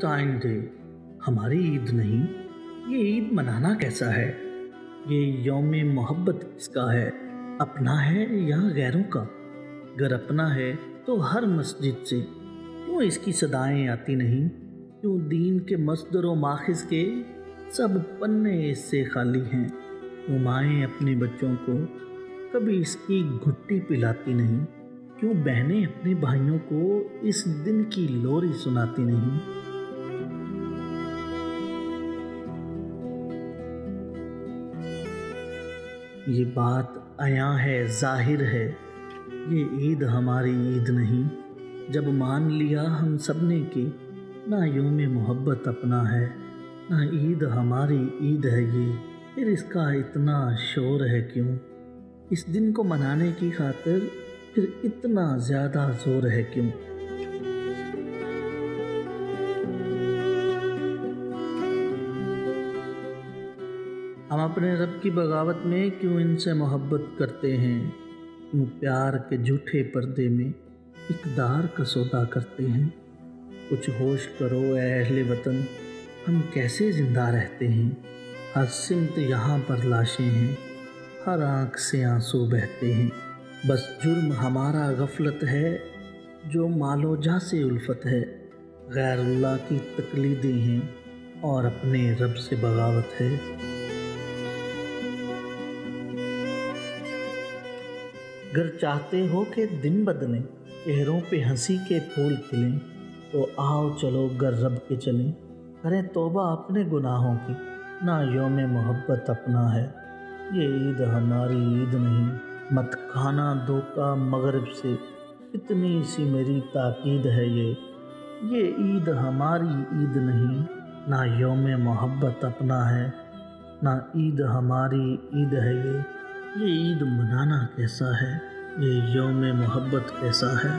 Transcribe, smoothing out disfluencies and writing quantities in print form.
Valentine day हमारी ईद नहीं, ये ईद मनाना कैसा है? ये यौम मोहब्बत किसका है? अपना है या गैरों का? अगर अपना है तो हर मस्जिद से क्यों इसकी सदाएं आती नहीं? क्यों दीन के मस्दर व माखिज के सब पन्ने इससे खाली हैं? क्यों माएँ अपने बच्चों को कभी इसकी घुट्टी पिलाती नहीं? क्यों बहनें अपने भाइयों को इस दिन की लोरी सुनाती नहीं? ये बात अयां है, जाहिर है, ये ईद हमारी ईद नहीं। जब मान लिया हम सब ने कि ना यौम मोहब्बत अपना है, ना ईद हमारी ईद है ये, फिर इसका इतना शोर है क्यों? इस दिन को मनाने की खातिर फिर इतना ज़्यादा जोर है क्यों? हम अपने रब की बगावत में क्यों इनसे मोहब्बत करते हैं? क्यों प्यार के झूठे पर्दे में इक़दार का सौदा करते हैं? कुछ होश करो ऐ अहले वतन, हम कैसे ज़िंदा रहते हैं? हर सिमत यहाँ पर लाशें हैं, हर आँख से आंसू बहते हैं। बस जुर्म हमारा गफलत है, जो मालोजा से उल्फत है। गैरुल्लाह की तकलीदें हैं और अपने रब से बगावत है। अगर चाहते हो कि दिन बदलें, चेहरों पे हंसी के फूल खिलें, तो आओ चलो गर रब के चलें, करें तौबा अपने गुनाहों की, ना यौम मोहब्बत अपना है, ये ईद हमारी ईद नहीं। मत खाना धोखा मगरिब से, इतनी सी मेरी ताकीद है ये ईद हमारी ईद नहीं। ना यौम मोहब्बत अपना है, ना ईद हमारी ईद है ये ईद मनाना कैसा है, ये यौम मोहब्बत कैसा है।